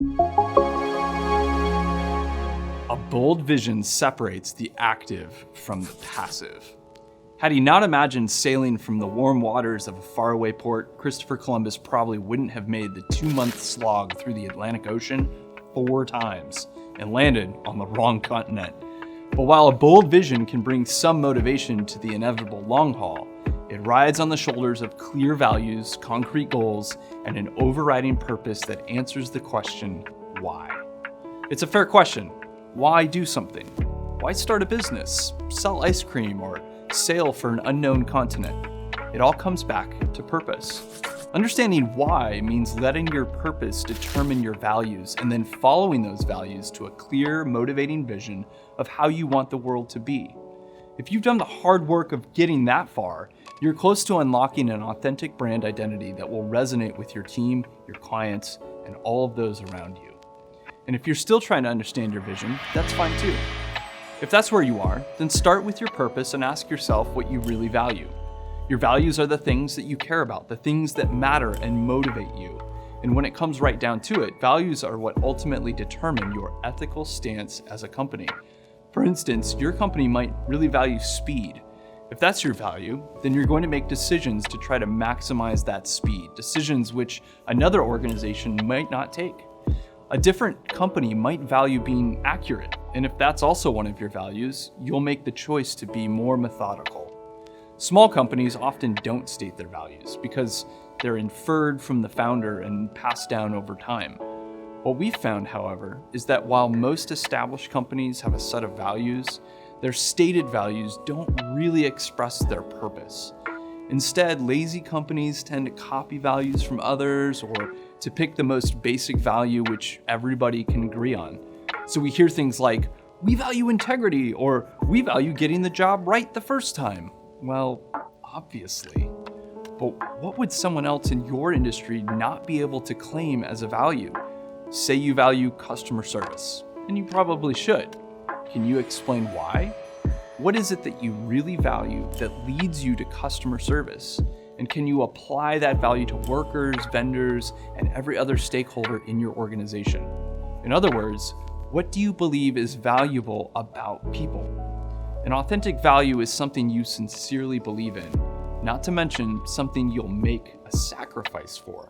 A bold vision separates the active from the passive. Had he not imagined sailing from the warm waters of a faraway port, Christopher Columbus probably wouldn't have made the 2-month slog through the Atlantic Ocean 4 times and landed on the wrong continent. But while a bold vision can bring some motivation to the inevitable long haul, it rides on the shoulders of clear values, concrete goals, and an overriding purpose that answers the question, why? It's a fair question. Why do something? Why start a business, sell ice cream, or sail for an unknown continent? It all comes back to purpose. Understanding why means letting your purpose determine your values and then following those values to a clear, motivating vision of how you want the world to be. If you've done the hard work of getting that far, you're close to unlocking an authentic brand identity that will resonate with your team, your clients, and all of those around you. And if you're still trying to understand your vision, that's fine too. If that's where you are, then start with your purpose and ask yourself what you really value. Your values are the things that you care about, the things that matter and motivate you. And when it comes right down to it, values are what ultimately determine your ethical stance as a company. For instance, your company might really value speed. If that's your value, then you're going to make decisions to try to maximize that speed, decisions which another organization might not take. A different company might value being accurate, and if that's also one of your values, you'll make the choice to be more methodical. Small companies often don't state their values because they're inferred from the founder and passed down over time. What we've found, however, is that while most established companies have a set of values, their stated values don't really express their purpose. Instead, lazy companies tend to copy values from others or to pick the most basic value which everybody can agree on. So we hear things like, "We value integrity," or "We value getting the job right the first time." Well, obviously. But what would someone else in your industry not be able to claim as a value? Say you value customer service, and you probably should. Can you explain why? What is it that you really value that leads you to customer service? And can you apply that value to workers, vendors, and every other stakeholder in your organization? In other words, what do you believe is valuable about people? An authentic value is something you sincerely believe in, not to mention something you'll make a sacrifice for.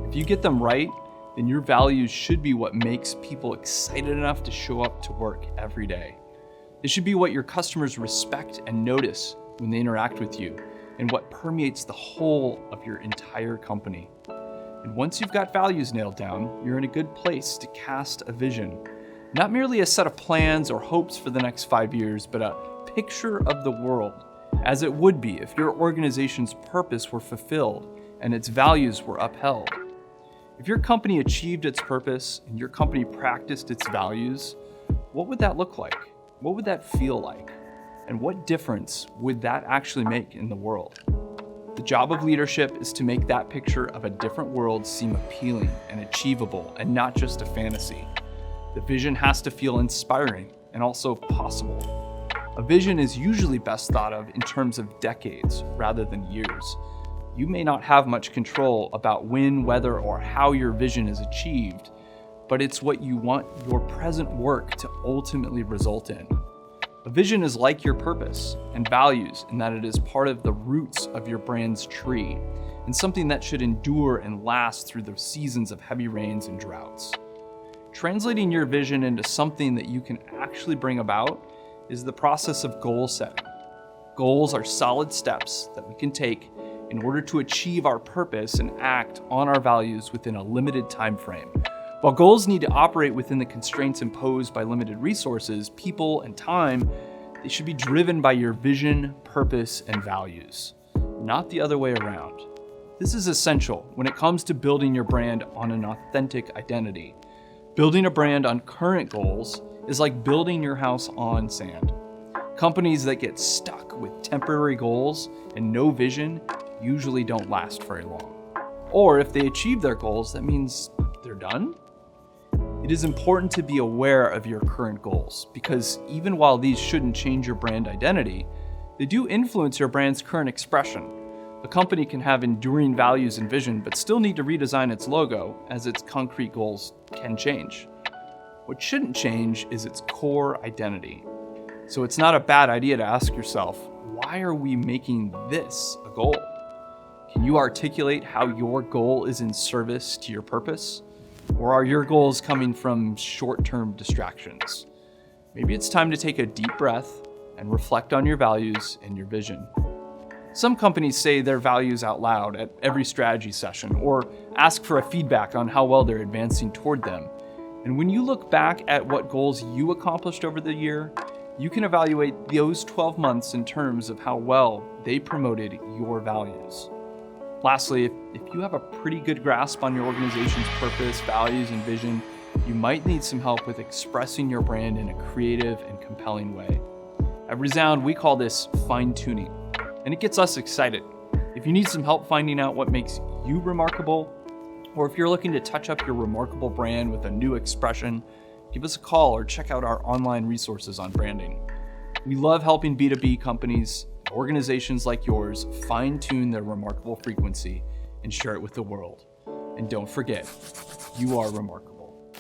If you get them right, then your values should be what makes people excited enough to show up to work every day. It should be what your customers respect and notice when they interact with you, and what permeates the whole of your entire company. And once you've got values nailed down, you're in a good place to cast a vision. Not merely a set of plans or hopes for the next 5 years, but a picture of the world, as it would be if your organization's purpose were fulfilled and its values were upheld. If your company achieved its purpose and your company practiced its values, what would that look like? What would that feel like? And what difference would that actually make in the world? The job of leadership is to make that picture of a different world seem appealing and achievable and not just a fantasy. The vision has to feel inspiring and also possible. A vision is usually best thought of in terms of decades rather than years. You may not have much control about when, whether, or how your vision is achieved, but it's what you want your present work to ultimately result in. A vision is like your purpose and values in that it is part of the roots of your brand's tree and something that should endure and last through the seasons of heavy rains and droughts. Translating your vision into something that you can actually bring about is the process of goal setting. Goals are solid steps that we can take in order to achieve our purpose and act on our values within a limited time frame. While goals need to operate within the constraints imposed by limited resources, people, and time, they should be driven by your vision, purpose, and values, not the other way around. This is essential when it comes to building your brand on an authentic identity. Building a brand on current goals is like building your house on sand. Companies that get stuck with temporary goals and no vision usually don't last very long. Or if they achieve their goals, that means they're done? It is important to be aware of your current goals because even while these shouldn't change your brand identity, they do influence your brand's current expression. A company can have enduring values and vision, but still need to redesign its logo as its concrete goals can change. What shouldn't change is its core identity. So it's not a bad idea to ask yourself, why are we making this a goal? Can you articulate how your goal is in service to your purpose? Or are your goals coming from short-term distractions? Maybe it's time to take a deep breath and reflect on your values and your vision. Some companies say their values out loud at every strategy session or ask for a feedback on how well they're advancing toward them. And when you look back at what goals you accomplished over the year, you can evaluate those 12 months in terms of how well they promoted your values. Lastly, if you have a pretty good grasp on your organization's purpose, values, and vision, you might need some help with expressing your brand in a creative and compelling way. At Resound, we call this fine-tuning, and it gets us excited. If you need some help finding out what makes you remarkable, or if you're looking to touch up your remarkable brand with a new expression, give us a call or check out our online resources on branding. We love helping B2B companies, organizations like yours, fine-tune their remarkable frequency and share it with the world. And don't forget, you are remarkable.